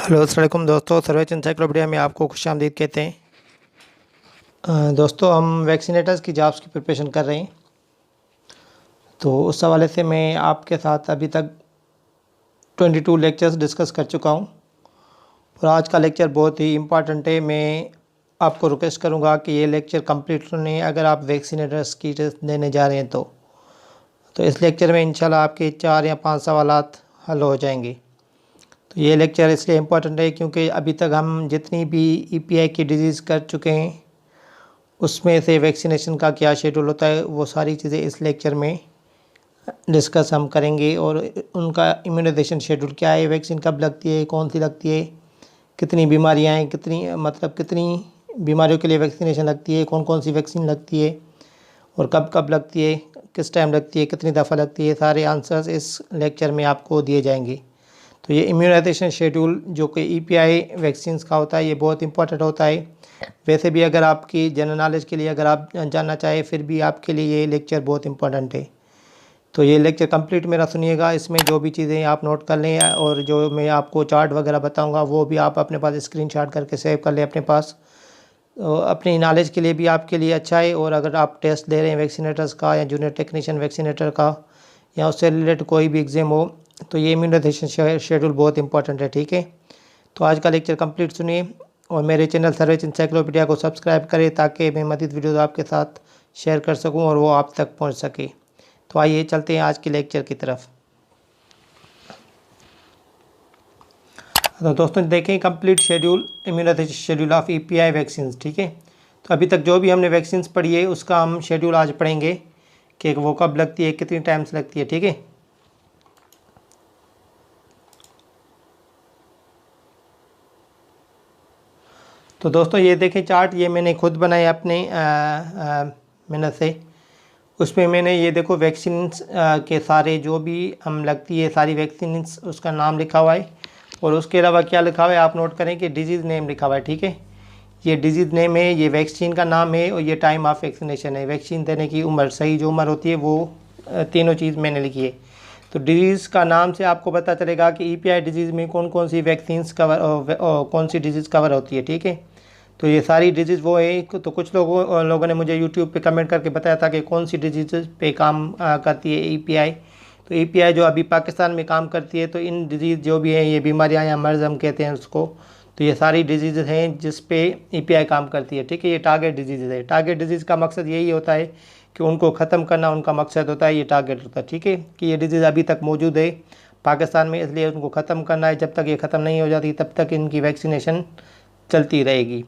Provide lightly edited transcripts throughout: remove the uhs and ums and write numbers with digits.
Hello अस्सलाम वालेकुम दोस्तों, सर्वेच इंसाइक्लोपीडिया में आपको खुशामदीद कहते हैं। दोस्तों, हम वैक्सीनेटर्स की जॉब्स की प्रिपरेशन कर रहे हैं। तो उस हवाले से मैं आपके साथ अभी तक 22 लेक्चर्स डिस्कस कर चुका हूं और आज का लेक्चर बहुत ही इम्पॉर्टेंट है। मैं आपको रिक्वेस्ट करूंगा कि ये लेक्चर कंप्लीट सुनें अगर आप वैक्सीनेटर्स की टेस्ट देने जा रहे हैं तो इस लेक्चर में इंशाल्लाह आपके 4 या 5 सवालात हल हो जाएंगे। तो ये लेक्चर इसलिए इम्पोर्टेंट है क्योंकि अभी तक हम जितनी भी ईपीआई की डिजीज़ कर चुके हैं उसमें से वैक्सीनेशन का क्या शेड्यूल होता है वो सारी चीज़ें इस लेक्चर में डिस्कस हम करेंगे। और उनका इम्यूनाइजेशन शेड्यूल क्या है, वैक्सीन कब लगती है, कौन सी लगती है, कितनी बीमारियाँ हैं, कितनी बीमारियों के लिए वैक्सीनेशन लगती है, कौन कौन सी वैक्सीन लगती है और कब कब लगती है, किस टाइम लगती है, कितनी दफ़ा लगती है, सारे आंसर्स इस लेक्चर में आपको दिए जाएंगे। तो ये इम्यूनाइजेशन शेड्यूल जो कि ईपीआई वैक्सीन्स का होता है ये बहुत इंपॉर्टेंट होता है। वैसे भी अगर आपकी जनरल नॉलेज के लिए अगर आप जानना चाहें फिर भी आपके लिए ये लेक्चर बहुत इंपॉर्टेंट है। तो ये लेक्चर कंप्लीट मेरा सुनिएगा, इसमें जो भी चीज़ें आप नोट कर लें और जो मैं आपको चार्ट वगैरह बताऊंगा वो भी आप अपने पास स्क्रीनशॉट करके सेव कर लें अपने पास। तो अपनी नॉलेज के लिए भी आपके लिए अच्छा है। और अगर आप टेस्ट दे रहे हैं वैक्सीनेटर्स का या जूनियर टेक्नीशियन वैक्सीनेटर का या उससे रिलेटेड कोई भी एग्ज़ाम हो तो ये इम्यूनाइजेशन शेड्यूल बहुत इंपॉर्टेंट है। ठीक है, तो आज का लेक्चर कंप्लीट सुनिए और मेरे चैनल सर्वेच इंसाइक्लोपीडिया को सब्सक्राइब करें ताकि मैं मज़ीद वीडियोज़ आपके साथ शेयर कर सकूं और वो आप तक पहुंच सके। तो आइए चलते हैं आज के लेक्चर की तरफ। तो दोस्तों देखें complete schedule immunization schedule of EPI vaccine. ठीक है, तो अभी तक जो भी हमने वैक्सीन्स पढ़ी है उसका हम शेड्यूल आज पढ़ेंगे कि वो कब लगती है, कितनी टाइम से लगती है। ठीक है, तो दोस्तों ये देखें चार्ट, ये मैंने खुद बनाया अपने मेहनत से। उसमें मैंने ये देखो वैक्सीन के सारे जो भी हम लगती है सारी वैक्सीन उसका नाम लिखा हुआ है और उसके अलावा क्या लिखा हुआ है आप नोट करें कि डिजीज़ नेम लिखा हुआ है। ठीक है, ये डिजीज़ नेम है, ये वैक्सीन का नाम है और ये टाइम ऑफ वैक्सीनेशन है, वैक्सीन देने की उम्र, सही जो उम्र होती है वो तीनों चीज़ मैंने लिखी है। तो डिजीज़ का नाम से आपको पता चलेगा कि ईपीआई डिजीज़ में कौन कौन सी वैक्सीन्स कवर कौन सी डिजीज़ कवर होती है। ठीक है, तो ये सारी डिजीज़ वो है। तो कुछ लोगों ने मुझे यूट्यूब पे कमेंट करके बताया था कि कौन सी डिजीज़ पे काम करती है ईपीआई। तो ईपीआई जो अभी पाकिस्तान में काम करती है तो इन डिजीज़ जो भी हैं ये बीमारियां या मर्ज़ हम कहते हैं उसको, तो ये सारी डिजीज़ हैं जिस पे ईपीआई काम करती है। ठीक है, ये टारगेट डिजीज़ है। टारगेट डिजीज़ का मकसद यही होता है कि उनको ख़त्म करना उनका मकसद होता है, ये टारगेट होता है। ठीक है, कि ये डिजीज़ अभी तक मौजूद है पाकिस्तान में इसलिए उनको ख़त्म करना है। जब तक ये ख़त्म नहीं हो जाती तब तक इनकी वैक्सीनेशन चलती रहेगी।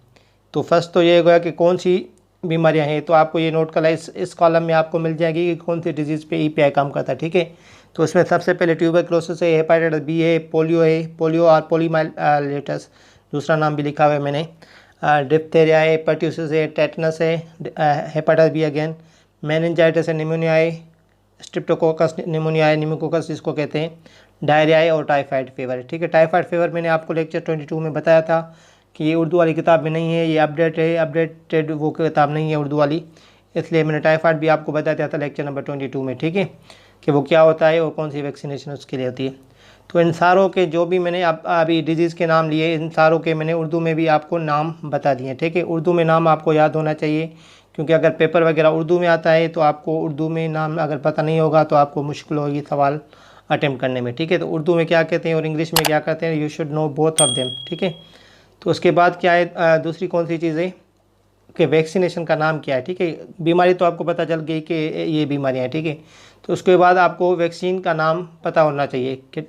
तो फर्स्ट तो ये होगा कि कौन सी बीमारियां हैं, तो आपको ये नोट करना इस कॉलम में आपको मिल जाएगी कि कौन सी डिजीज़ पे ईपीआई काम करता है। ठीक है, तो उसमें सबसे पहले ट्यूबरक्लोसिस है, हेपेटाइटिस बी है, पोलियो और पोलीमाइलेटस दूसरा नाम भी लिखा हुआ है मैंने, डिप्थेरिया है, पर्ट्यूसिस है, टेटनस है, हेपेटाइटिस बी अगेन, मेनिंजाइटिस है, निमोनिया है, स्ट्रिप्टोकोकस निमोनिया है, निमोकोकस जिसको कहते हैं, डायरिया है और टाइफाइड फीवर है। ठीक है, टाइफाइड फीवर मैंने आपको लेक्चर 22 में बताया था कि ये उर्दू वाली किताब में नहीं है, ये अपडेटेड वो किताब नहीं है उर्दू वाली, इसलिए मैंने टाइफाइड भी आपको बता दिया था लेक्चर नंबर 22 में। ठीक है, कि वो क्या होता है और कौन सी वैक्सीनेशन उसके लिए होती है। तो इन सारों के जो भी मैंने अभी डिजीज़ के नाम लिए इन सारों के मैंने उर्दू में भी आपको नाम बता दिए। ठीक है, उर्दू में नाम आपको याद होना चाहिए क्योंकि अगर पेपर वगैरह उर्दू में आता है तो आपको उर्दू में नाम अगर पता नहीं होगा तो आपको मुश्किल होगी सवाल अटैम्प्ट करने में। ठीक है, तो उर्दू में क्या कहते हैं और इंग्लिश में क्या कहते हैं, you should know both of them. ठीक है, तो उसके बाद क्या है, दूसरी कौन सी चीज़ है कि वैक्सीनेशन का नाम क्या है। ठीक है, बीमारी तो आपको पता चल गई कि ये बीमारियाँ हैं। ठीक है, तो उसके बाद आपको वैक्सीन का नाम पता होना चाहिए कि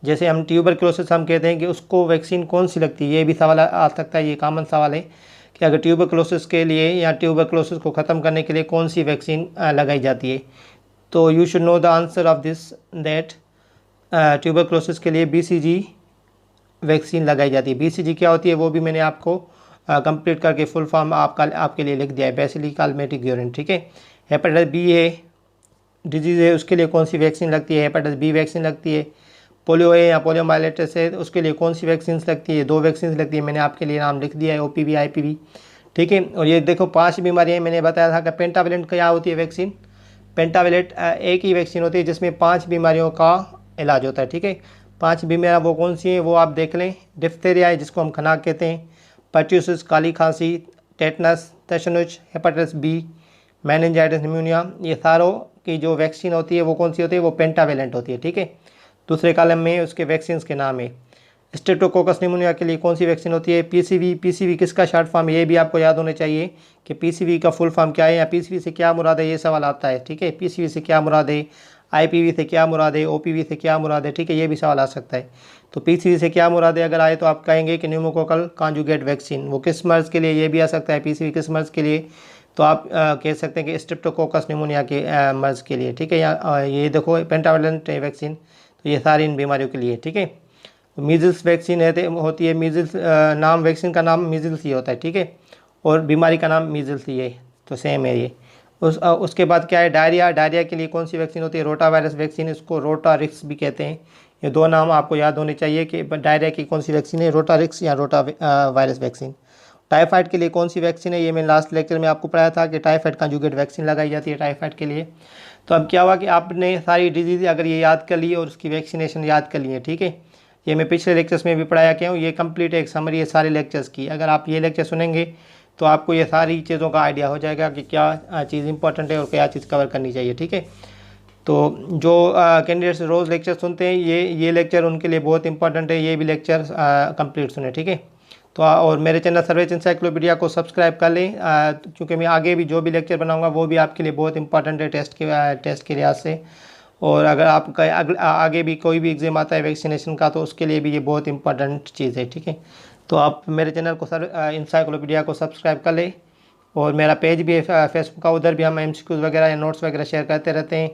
जैसे हम ट्यूबरक्लोसिस हम कहते हैं कि उसको वैक्सीन कौन सी लगती है, ये भी सवाल आ सकता है, ये कॉमन सवाल है कि अगर ट्यूबरक्लोसिस के लिए या ट्यूबरक्लोसिस को ख़त्म करने के लिए कौन सी वैक्सीन लगाई जाती है। तो you should know the answer of this that tuberculosis के लिए BCG वैक्सीन लगाई जाती है। BCG क्या होती है वो भी मैंने आपको कंप्लीट करके फुल फॉर्म आपके लिए लिख दिया है, बेसिलिकल मेटिग्योरिन। ठीक है, हेपेटाइटिस बी है डिजीज़ है उसके लिए कौन सी वैक्सीन लगती है, हेपेटाइटिस बी वैक्सीन लगती है। पोलियो है या पोलियोमाइलेटिस है उसके लिए कौन सी वैक्सीन लगती है, 2 वैक्सीन लगती है, मैंने आपके लिए नाम लिख दिया है, OPV IPV। ठीक है, और ये देखो 5 बीमारियाँ मैंने बताया था कि पेंटावेलेंट क्या होती है वैक्सीन, पेंटावेलेंट एक ही वैक्सीन होती है जिसमें 5 बीमारियों का इलाज होता है। ठीक है, 5 बीमारियाँ वो कौन सी हैं वो आप देख लें। डिफ्थेरिया है जिसको हम खनाक कहते हैं, पर्ट्यूसिस काली खांसी, टेटनस, तशनुज, हेपेटाइटिस बी, मेनिंजाइटिस, निमोनिया, ये सारों की जो वैक्सीन होती है वो कौन सी होती है, वो पेंटावेलेंट होती है। ठीक है, दूसरे कॉलम में उसके वैक्सीन के नाम है। स्ट्रेप्टोकोकस निमोनिया के लिए कौन सी वैक्सीन होती है, पीसीवी। पीसीवी किसका शॉर्ट फॉर्म, ये भी आपको याद होने चाहिए कि पीसीवी का फुल फॉर्म क्या है या पीसीवी से क्या मुराद है, ये सवाल आता है। ठीक है, पीसीवी से क्या मुराद है, आईपीवी से क्या मुराद है, ओपीवी से क्या मुराद है। ठीक है, ये भी सवाल आ सकता है। तो पीसीवी से क्या मुराद है अगर आए तो आप कहेंगे कि न्यूमोकोकल कॉन्जुगेट वैक्सीन। वो किस मर्ज़ के लिए, ये भी आ सकता है पीसीवी किस मर्ज़ के लिए, तो आप कह सकते हैं कि स्ट्रेप्टोकोकस निमोनिया के मर्ज़ के लिए। ठीक है, या ये देखो पेंटावेलेंट वैक्सीन, तो ये सारी इन बीमारियों के लिए। ठीक है, मीज़ल्स वैक्सीन होती है, मीज़ल्स नाम, वैक्सीन का नाम मीज़ल्स ही होता है। ठीक है, और बीमारी का नाम मीज़ल्स ही है, तो सेम है ये। उसके बाद क्या है, डायरिया। डायरिया के लिए कौन सी वैक्सीन होती है, रोटा वायरस वैक्सीन, इसको रोटा रिक्स भी कहते हैं। ये दो नाम आपको याद होने चाहिए कि डायरिया की कौन सी वैक्सीन है, रोटा रिक्स या रोटा वायरस वैक्सीन। टाइफाइड के लिए कौन सी वैक्सीन है, ये मैंने लास्ट लेक्चर में आपको पढ़ाया था कि टाइफाइड कंजुगेट वैक्सीन लगाई जाती है टाइफाइड के लिए। तो अब क्या हुआ कि आपने सारी डिजीज़ अगर ये याद कर ली और उसकी वैक्सीनेशन याद कर ली है। ठीक है, ये मैं पिछले लेक्चर्स में भी पढ़ाया क्या हूँ, ये कंप्लीट एक समरी है सारे लेक्चर्स की। अगर आप ये लेक्चर सुनेंगे तो आपको ये सारी चीज़ों का आइडिया हो जाएगा कि क्या चीज़ इंपॉर्टेंट है और क्या चीज़ कवर करनी चाहिए। ठीक है, तो जो कैंडिडेट्स रोज़ लेक्चर सुनते हैं ये लेक्चर उनके लिए बहुत इंपॉर्टेंट है, ये भी लेक्चर कंप्लीट सुने। ठीक है, तो और मेरे चैनल सर्वेज इंसाइक्लोपीडिया को सब्सक्राइब कर लें, क्योंकि मैं आगे भी जो भी लेक्चर बनाऊंगा वो भी आपके लिए बहुत इंपॉर्टेंट है टेस्ट के लिहाज से। और अगर आपका आगे भी कोई भी एग्ज़ाम आता है वैक्सीनेशन का, तो उसके लिए भी ये बहुत इंपॉर्टेंट चीज़ है। ठीक है, तो आप मेरे चैनल को इंसाइक्लोपीडिया को सब्सक्राइब कर लें। और मेरा पेज भी है फेसबुक का, उधर भी हम एमसीक्यूज़ वगैरह या नोट्स वगैरह शेयर करते रहते हैं।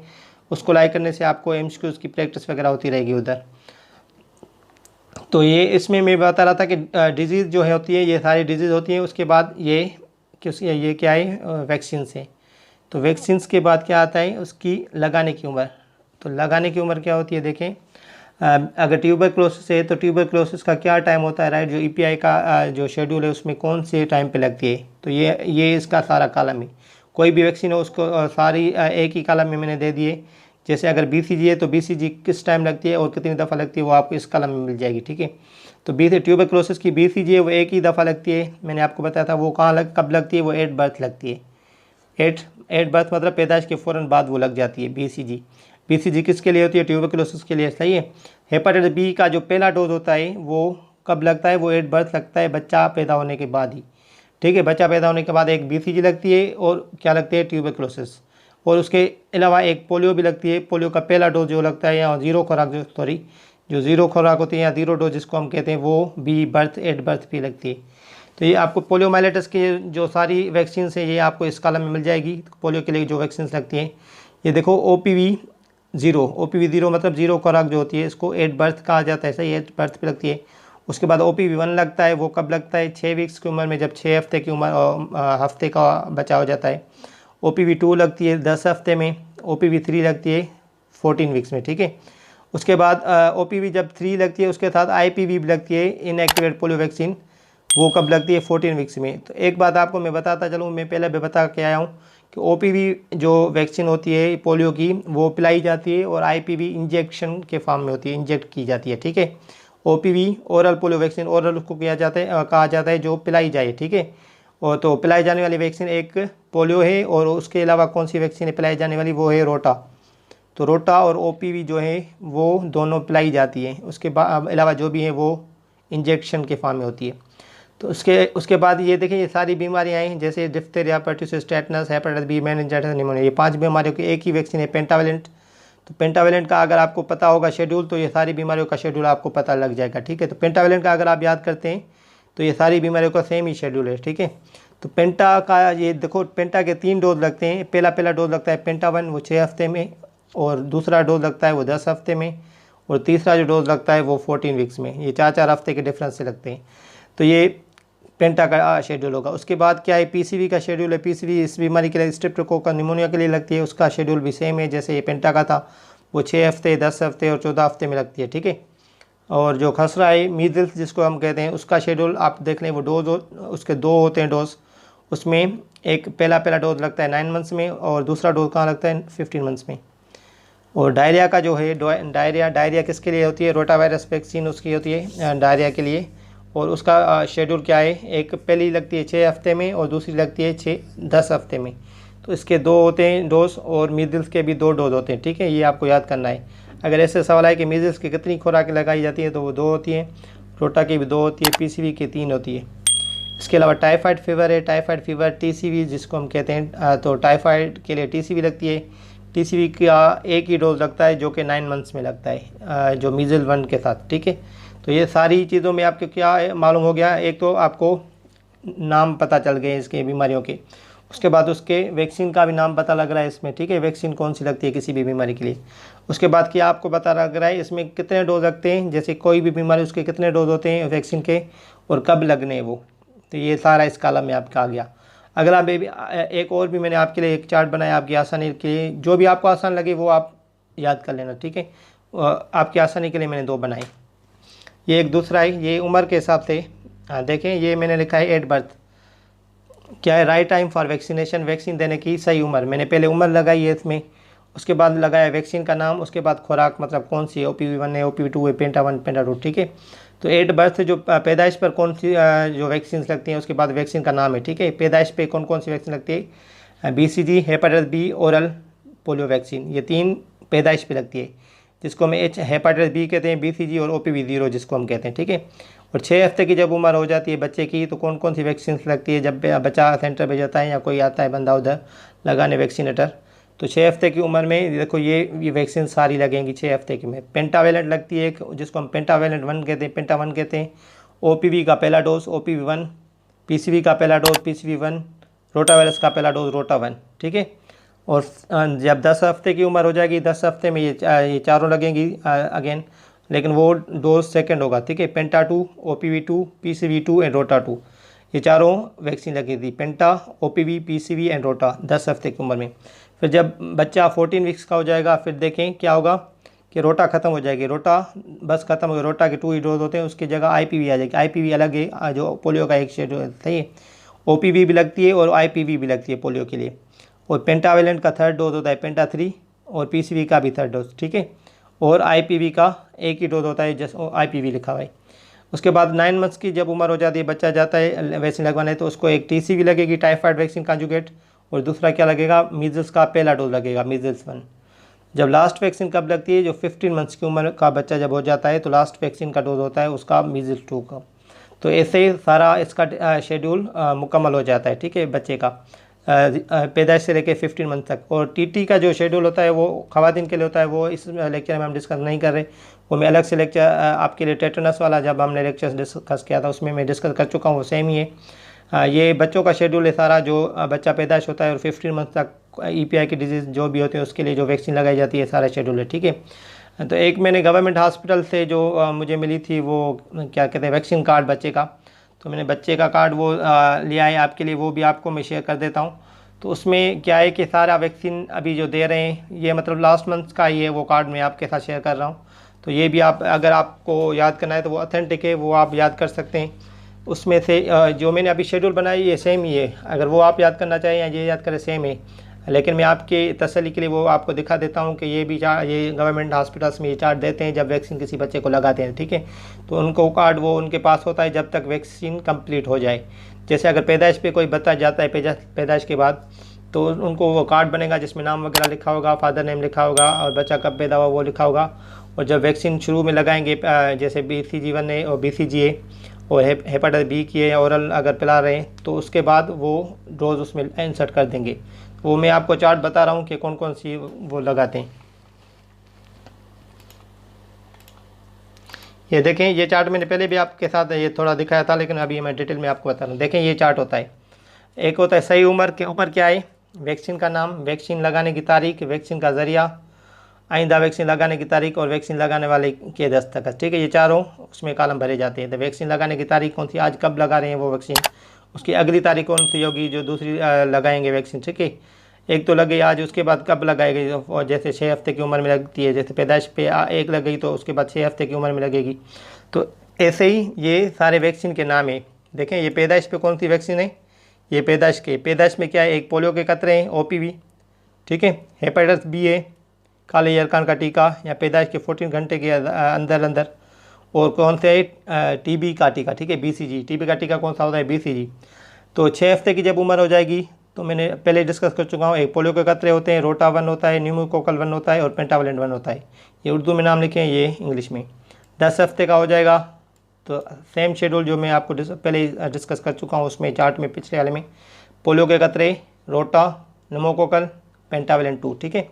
उसको लाइक करने से आपको एमसीक्यूज़ की प्रैक्टिस वगैरह होती रहेगी उधर। तो ये इसमें मैं बता रहा था कि डिजीज़ जो है होती है, ये सारी डिजीज़ होती है। उसके बाद ये क्या है, वैक्सीन से। तो वैक्सीन्स के बाद क्या आता है, उसकी लगाने की उम्र। तो लगाने की उम्र क्या होती है, देखें अगर ट्यूबरक्लोसिस है तो ट्यूबरक्लोसिस का क्या टाइम होता है, राइट। जो ईपीआई का जो शेड्यूल है उसमें कौन से टाइम पे लगती है, तो ये इसका सारा कॉलम है। कोई भी वैक्सीन हो उसको सारी एक ही कॉलम में मैंने दे दिए। जैसे अगर बीसीजी है तो बीसीजी किस टाइम लगती है और कितनी दफ़ा लगती है वो आपको इस कॉलम में मिल जाएगी। ठीक है, तो ट्यूबरक्लोसिस की बीसीजी है वो एक ही दफ़ा लगती है, मैंने आपको बताया था। वो कब लगती है, वो एट बर्थ लगती है। एट बर्थ मतलब पैदाइश के फ़ौरन बाद वो लग जाती है बीसीजी। बीसीजी किसके लिए होती है, ट्यूबरक्लोसिस के लिए। सही है। हेपेटाइटिस बी का जो पहला डोज होता है वो कब लगता है, वो एट बर्थ लगता है, बच्चा पैदा होने के बाद ही। ठीक है, बच्चा पैदा होने के बाद एक बीसीजी लगती है और क्या लगती है, ट्यूबरक्लोसिस। और उसके अलावा एक पोलियो भी लगती है। पोलियो का पहला डोज जो लगता है, या ज़ीरो खुराक जो ज़ीरो खुराक होती है या ज़ीरो डोज जिसको हम कहते हैं, वो भी एट बर्थ भी लगती है। तो ये आपको पोलियोमाइलिटिस के जो सारी वैक्सीन है ये आपको इस कॉलम में मिल जाएगी। पोलियो के लिए जो वैक्सीन लगती हैं, ये देखो ओपीवी ज़ीरो मतलब ज़ीरो खुराक जो होती है, इसको एट बर्थ कहा जाता है। सही, एट बर्थ पे लगती है। उसके बाद ओपीवी 1 लगता है, वो कब लगता है, 6 वीक्स की उम्र में, जब 6 हफ्ते की उम्र हफ्ते का बच्चा हो जाता है। ओपीवी 2 लगती है 10 हफ्ते में। ओपीवी 3 लगती है 14 वीक्स में। ठीक है, उसके बाद ओपीवी जब 3 लगती है उसके साथ आईपीवी भी लगती है, इनएक्टिवेट पोलियो वैक्सीन, वो कब लगती है, 14 वीक्स में। तो एक बात आपको मैं बताता चलूँ, मैं पहले भी बता के आया हूँ कि ओपीवी जो वैक्सीन होती है पोलियो की, वो पिलाई जाती है, और आईपीवी इंजेक्शन के फॉर्म में होती है, इंजेक्ट की जाती है। ठीक है, OPV oral polio vaccine, oral उसको कहा जाता है जो पिलाई जाए। ठीक है, और तो पिलाई जाने वाली वैक्सीन एक पोलियो है, और उसके अलावा कौन सी वैक्सीन है पिलाई जाने वाली, वो है रोटा। तो रोटा और ओपीवी जो है वो दोनों पिलाई जाती है। उसके अलावा जो भी है वो इंजेक्शन के फॉर्म में होती है। तो उसके बाद ये देखिए, ये सारी बीमारियां हैं, जैसे diphtheria, pertussis, tetanus, hepatitis B, meningitis, pneumonia, ये 5 बीमारियों की एक ही वैक्सीन है, पेंटावेलेंट। तो पेंटावेलेंट का अगर आपको पता होगा शेड्यूल, तो ये सारी बीमारियों का शेड्यूल आपको पता लग जाएगा। ठीक है, तो पेंटावेलेंट का अगर आप याद करते हैं तो ये सारी बीमारियों का सेम ही शेड्यूल है। ठीक है, तो पेंटा का ये देखो, पेंटा के 3 डोज लगते हैं। पहला डोज लगता है पेंटा 1, वो 6 हफ्ते में, और दूसरा डोज लगता है वो 10 हफ्ते में, और तीसरा जो डोज लगता है वो 14 वीक्स में। ये 4 हफ्ते के डिफरेंस से लगते हैं। तो ये पेंटा का शेड्यूल होगा। उसके बाद क्या है, पीसीवी का शेड्यूल है। पीसीवी इस बीमारी के लिए, स्ट्रेप्टोकोकस निमोनिया के लिए लगती है, उसका शेड्यूल भी सेम है जैसे ये पेंटा का था। वो 6 हफ्ते, 10 हफ्ते और 14 हफ्ते में लगती है। ठीक है, और जो खसरा है, मीजल्स जिसको हम कहते हैं, उसका शेड्यूल आप देख लें। वो डोज उसके 2 होते हैं डोज। उसमें एक पहला डोज लगता है 9 मंथ्स में, और दूसरा डोज कहाँ लगता है, 15 मंथ्स में। और डायरिया का जो है डायरिया किसके लिए होती है, रोटावायरस वैक्सीन उसकी होती है डायरिया के लिए। और उसका शेड्यूल क्या है, एक पहली लगती है 6 हफ्ते में और दूसरी लगती है 10 हफ्ते में। तो इसके 2 होते हैं डोज, और मीजल्स के भी 2 डोज होते हैं, ठीक है, ये आपको याद करना है। अगर ऐसे सवाल है कि मीजल्स की कितनी खुराक लगाई जाती है तो वो 2 होती हैं, रोटा की भी 2 होती है, पीसीवी की 3 होती है। इसके अलावा टाइफाइड फीवर है, टाइफाइड फीवर टीसीवी जिसको हम कहते हैं, तो टाइफाइड के लिए टीसीवी लगती है। टीसीवी का एक ही डोज लगता है जो कि 9 मंथ्स में लगता है, जो मीजल 1 के साथ, ठीक है। तो ये सारी चीज़ों में आपको क्या मालूम हो गया, एक तो आपको नाम पता चल गए इसके बीमारियों के, उसके बाद उसके वैक्सीन का भी नाम पता लग रहा है इसमें, ठीक है, वैक्सीन कौन सी लगती है किसी भी बीमारी के लिए। उसके बाद क्या आपको पता लग रहा है इसमें कितने डोज लगते हैं, जैसे कोई भी बीमारी उसके कितने डोज होते हैं वैक्सीन के, और कब लगने हैं वो। तो ये सारा इस कॉलम में आपका आ गया। अगला एक और भी मैंने आपके लिए एक चार्ट बनाया आपकी आसानी के लिए, जो भी आपको आसान लगे वो आप याद कर लेना, ठीक है। आपकी आसानी के लिए मैंने 2 बनाए। ये एक दूसरा है, ये उम्र के हिसाब से, देखें ये मैंने लिखा है एट बर्थ, क्या है right time for vaccination, vaccine देने की सही उम्र। मैंने पहले उम्र लगाई है इसमें, उसके बाद लगाया वैक्सीन का नाम, उसके बाद खुराक मतलब कौन सी है, OPV1 है, OPV2 है, पेंटा 1 पेंटा 2, ठीक है। तो एट बर्थ जो पैदाइश पर कौन सी जो वैक्सीन लगती हैं, उसके बाद वैक्सीन का नाम है, ठीक है। पैदाइश पे कौन कौन सी वैक्सीन लगती है, BCG, hepatitis B, oral polio vaccine, ये 3 पैदाइश पे लगती है, जिसको हम हेपेटाइटिस बी कहते हैं, BCG और OPV0 जिसको हम कहते हैं, ठीक है। और 6 हफ्ते की जब उम्र हो जाती है बच्चे की, तो कौन कौन सी वैक्सीन लगती है, जब बच्चा सेंटर पे जाता है या कोई आता है बंदा उधर लगाने वैक्सीनेटर, तो 6 हफ्ते की उम्र में देखो ये वैक्सीन सारी लगेंगी 6 हफ्ते की में। पेंटावेलेंट लगती है एक, जिसको हम पेंटावेलेंट 1 कहते हैं, पेंटा 1 कहते हैं। OPV का पहला डोज OPV1, PCV का पहला डोज PCV1, रोटावायरस का पहला डोज रोटा 1, ठीक है। और जब 10 हफ्ते की उम्र हो जाएगी, 10 हफ्ते में ये चारों लगेंगी अगेन, लेकिन वो डोज सेकंड होगा, ठीक है। पेंटा 2, OPV2, PCV2 एंड रोटा 2, ये चारों वैक्सीन लगेगी, पेंटा, OPV, PCV एंड रोटा 10 हफ्ते की उम्र में। फिर जब बच्चा 14 वीक्स का हो जाएगा, फिर देखें क्या होगा कि रोटा ख़त्म हो जाएगी, रोटा बस ख़त्म हो गया, रोटा के 2 ही डोज होते हैं, उसकी जगह IPV आ जाएगी। IPV अलग है, जो पोलियो का एक शेड्यूल, सही है। OPV भी लगती है और IPV भी लगती है पोलियो के लिए। और पेंटावेलेंट का 3rd डोज होता है पेंटा 3, और PCV का भी 3rd डोज, ठीक है। और IPV का एक ही डोज होता है, जस्ट IPV लिखा हुआ है। उसके बाद 9 मंथ्स की जब उम्र हो जाती है, बच्चा जाता है वैक्सीन लगवाने, तो उसको एक TCV लगेगी, टाइफाइड वैक्सीन कॉन्जुगेट, और दूसरा क्या लगेगा, मीजल्स का पहला डोज लगेगा, मीजल्स 1। जब लास्ट वैक्सीन कब लगती है, जो 15 मंथ्स की उम्र का बच्चा जब हो जाता है, तो लास्ट वैक्सीन का डोज होता है उसका मीजल्स 2 का। तो ऐसे ही सारा इसका शेड्यूल मुकम्मल हो जाता है, ठीक है, बच्चे का पैदाइश से लेकर 15 मंथ तक। और TT का जो शेड्यूल होता है वो ख़वातीन के लिए होता है, वो इस लेक्चर में हम डिस्कस नहीं कर रहे, वो मैं अलग से लेक्चर आपके लिए टेटनस वाला जब हमने लेक्चर डिस्कस किया था उसमें मैं डिस्कस कर चुका हूँ, वो सेम ही है। ये बच्चों का शेड्यूल है सारा, जो बच्चा पैदाइश होता है और 15 मंथ तक EPI की डिजीज़ जो भी होते हैं उसके लिए जो वैक्सीन लगाई जाती है, सारा शेड्यूल है, ठीक है। तो एक मैंने गवर्नमेंट हॉस्पिटल से जो मुझे मिली थी, वो क्या कहते हैं वैक्सीन कार्ड बच्चे का, तो मैंने बच्चे का कार्ड वो लिया है आपके लिए, वो भी आपको मैं शेयर कर देता हूँ। तो उसमें क्या है कि सारा वैक्सीन अभी जो दे रहे हैं, ये मतलब लास्ट मंथ का ही है, वो कार्ड मैं आपके साथ शेयर कर रहा हूँ। तो ये भी आप अगर आपको याद करना है तो वो ऑथेंटिक है, वो आप याद कर सकते हैं। उसमें से जो मैंने अभी शेड्यूल बनाई ये सेम ही है, अगर वो आप याद करना चाहिए या ये याद करें सेम है, लेकिन मैं आपके तसल्ली के लिए वो आपको दिखा देता हूँ कि ये भी ये गवर्नमेंट हॉस्पिटल्स में ये चार्ट देते हैं जब वैक्सीन किसी बच्चे को लगाते हैं, ठीक है। तो उनको कार्ड वो उनके पास होता है जब तक वैक्सीन कंप्लीट हो जाए। जैसे अगर पैदाइश पे कोई बच्चा जाता है पैदाइश के बाद, तो उनको वो कार्ड बनेगा जिसमें नाम वगैरह लिखा होगा, फादर नेम लिखा होगा और बच्चा कब पैदा हुआ वो लिखा होगा। और जब वैक्सीन शुरू में लगाएंगे, जैसे BCG1 है और BCG है और हेपेटाइटिस बी की है, ओरल अगर पिला रहे हैं, तो उसके बाद वो डोज उसमें इंसर्ट कर देंगे। वो मैं आपको चार्ट बता रहा हूँ कि कौन कौन सी वो लगाते हैं। ये देखें, ये चार्ट मैंने पहले भी आपके साथ ये थोड़ा दिखाया था, लेकिन अभी मैं डिटेल में आपको बता रहा हूँ। देखें ये चार्ट होता है, एक होता है सही उम्र के ऊपर क्या है, वैक्सीन का नाम, वैक्सीन लगाने की तारीख, वैक्सीन का ज़रिया, आइंदा वैक्सीन लगाने की तारीख और वैक्सीन लगाने वाले के दस्तखत, ठीक है। ये चारों उसमें कॉलम भरे जाते हैं। तो वैक्सीन लगाने की तारीख कौन सी, आज कब लगा रहे हैं वो वैक्सीन, उसकी अगली तारीख कौन सी होगी जो दूसरी लगाएंगे वैक्सीन, ठीक है। एक तो लग गई आज, उसके बाद कब लगाएगी, और जैसे 6 हफ्ते की उम्र में लगती है, जैसे पैदाइश पे एक लग गई तो उसके बाद 6 हफ्ते की उम्र में लगेगी। तो ऐसे ही ये सारे वैक्सीन के नाम है। देखें ये पैदाइश पे कौन सी वैक्सीन है, ये पैदाइश में क्या है, एक पोलियो के कतरे हैं OPV, ठीक है, हेपेटाइटिस बी है, काले यरकान का टीका या पैदाइश के 14 घंटे के अंदर अंदर, और कौन से टीबी का टीका, ठीक है, BCG। टीबी का टीका कौन सा होता है? BCG। तो 6 हफ्ते की जब उम्र हो जाएगी तो मैंने पहले डिस्कस कर चुका हूँ, एक पोलियो के कतरे होते हैं, रोटा 1 होता है, न्यूमोकोकल 1 होता है और पेंटावलेंट 1 होता है। ये उर्दू में नाम लिखे हैं, ये इंग्लिश में। 10 हफ्ते का हो जाएगा तो सेम शेड्यूल जो मैं आपको पहले डिस्कस कर चुका हूँ उसमें चार्ट में, पिछले वाले में, पोलियो के कतरे, रोटा, न्यूमोकोकल, पेंटावलेंट 2, ठीक है।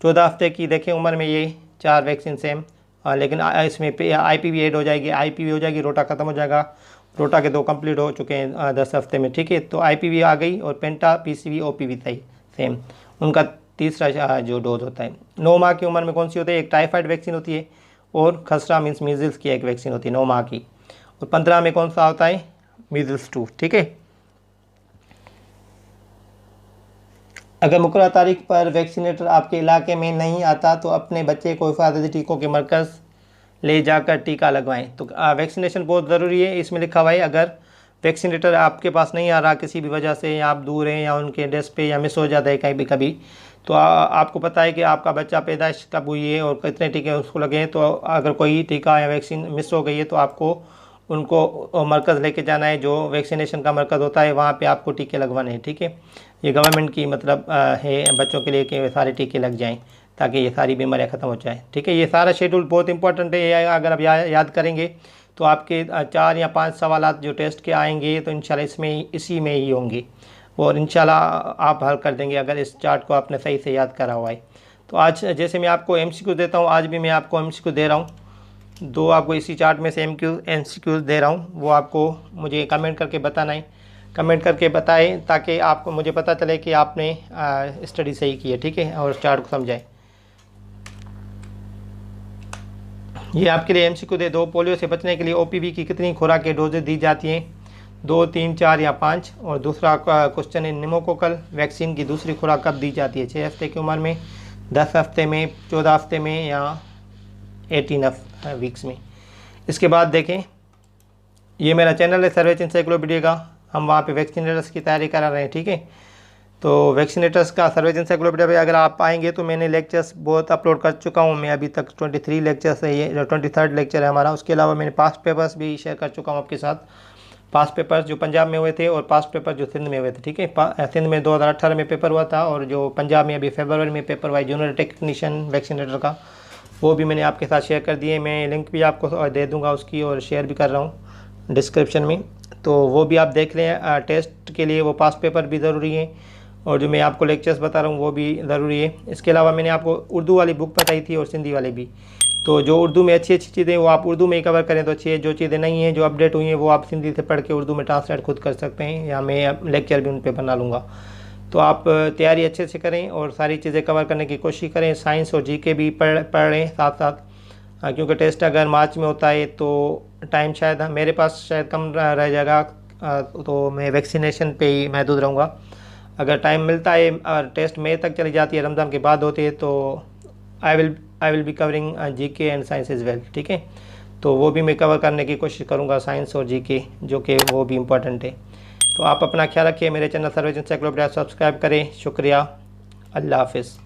14 हफ्ते की देखें उम्र में ये 4 वैक्सीन सेम, लेकिन इसमें IPV ऐड हो जाएगी, IPV हो जाएगी, रोटा ख़त्म हो जाएगा। रोटा के 2 कंप्लीट हो चुके हैं 10 हफ्ते में, ठीक है। तो IPV आ गई और पेंटा, PCV, OPV सही सेम, उनका तीसरा जो डोज होता है। 9 माह की उम्र में कौन सी होती है? एक टाइफाइड वैक्सीन होती है और खसरा मीन्स मीज़ल्स की एक वैक्सीन होती है 9 माह की। और 15 में कौन सा होता है? मीज़ल्स 2, ठीक है। अगर मुकर्रर तारीख पर वैक्सीनेटर आपके इलाके में नहीं आता तो अपने बच्चे को हिफाजती टीकों के मरकज़ ले जाकर टीका लगवाएं। तो वैक्सीनेशन बहुत ज़रूरी है। इसमें लिखा हुआ है अगर वैक्सीनेटर आपके पास नहीं आ रहा किसी भी वजह से, या आप दूर हैं या उनके डेस्क पे या मिस हो जाता है कहीं भी कभी, तो आपको पता है कि आपका बच्चा पैदाइश कब हुई है और कितने टीके उसको लगे हैं, तो अगर कोई टीका या वैक्सीन मिस हो गई है तो आपको उनको मरकज़ लेके जाना है, जो वैक्सीनेशन का मरकज़ होता है, वहाँ पे आपको टीके लगवाने हैं, ठीक है। ये गवर्नमेंट की मतलब है बच्चों के लिए कि सारे टीके लग जाएं ताकि ये सारी बीमारियाँ ख़त्म हो जाए, ठीक है। ये सारा शेड्यूल बहुत इंपॉर्टेंट है। ये अगर आप याद करेंगे तो आपके 4 या 5 सवालात जो टेस्ट के आएंगे तो इंशाल्लाह इसी में ही होंगे और इंशाल्लाह आप हल कर देंगे अगर इस चार्ट को आपने सही से याद करा हुआ है। तो आज जैसे मैं आपको MCQ देता हूँ, आज भी मैं आपको MCQ दे रहा हूँ, 2 आपको इसी चार्ट में से MCQ दे रहा हूँ, वो आपको मुझे कमेंट करके बताना है। कमेंट करके बताएं ताकि आपको मुझे पता चले कि आपने स्टडी सही की है, ठीक है, और चार्ट को समझाएं। ये आपके लिए MCQ दे 2, पोलियो से बचने के लिए OPV की कितनी खुराकें डोजेज दी जाती हैं? 2, 3, 4 या 5। और दूसरा क्वेश्चन है निमोकोकल वैक्सीन की दूसरी खुराक कब दी जाती है? 6 हफ्ते की उम्र में, 10 हफ्ते में, 14 हफ्ते में या 18 वीक्स में। इसके बाद देखें, ये मेरा चैनल है सर्वेच एनसाइक्लोपीडिया का, हम वहाँ पे वैक्सीनेटर्स की तैयारी करा रहे हैं, ठीक है। तो वैक्सीनेटर्स का सर्वेच एनसाइक्लोपीडिया पे अगर आप आएंगे तो मैंने लेक्चर्स बहुत अपलोड कर चुका हूँ मैं, अभी तक 23 लेक्चर्स है, ये 23rd लेक्चर है हमारा। उसके अलावा मैंने पास्ट पेपर्स भी शेयर कर चुका हूँ आपके साथ, पास्ट पेपर्स जो पंजाब में हुए थे और पास्ट पेपर जो सिंध में हुए थे, ठीक है। सिंध में 2018 में पेपर हुआ था और जो पंजाब में अभी फरवरी में पेपर हुआ है जूनियर टेक्नीशियन वैक्सीनेटर का, वो भी मैंने आपके साथ शेयर कर दिए। मैं लिंक भी आपको दे दूँगा उसकी और शेयर भी कर रहा हूँ डिस्क्रिप्शन में, तो वो भी आप देख लें। टेस्ट के लिए वो पास्ट पेपर भी ज़रूरी है और जो मैं आपको लेक्चर्स बता रहा हूँ वो भी ज़रूरी है। इसके अलावा मैंने आपको उर्दू वाली बुक बताई थी और सिंधी वाले भी, तो जो उर्दू में अच्छी चीज़ें वो आप उर्दू में ही कवर करें तो अच्छी है, जो चीज़ें नहीं हैं जो अपडेट हुई हैं वो आप सिंधी से पढ़ के उर्दू में ट्रांसलेट खुद कर सकते हैं, या मैं लेक्चर भी उन पर बना लूँगा। तो आप तैयारी अच्छे से करें और सारी चीज़ें कवर करने की कोशिश करें। साइंस और GK भी पढ़ लें साथ साथ, क्योंकि टेस्ट अगर मार्च में होता है तो टाइम शायद मेरे पास शायद कम रह जाएगा, तो मैं वैक्सीनेशन पे ही महदूद रहूँगा। अगर टाइम मिलता है और टेस्ट मई तक चली जाती है, रमज़ान के बाद होती है, तो I will be covering GK and science is well, ठीक है। तो वो भी मैं कवर करने की कोशिश करूँगा, साइंस और GK, जो कि वो भी इम्पोर्टेंट है। तो आप अपना ख्याल रखिए, मेरे चैनल सर्वेच एनसाइक्लोपीडिया सब्सक्राइब करें। शुक्रिया, अल्लाह हाफिज़।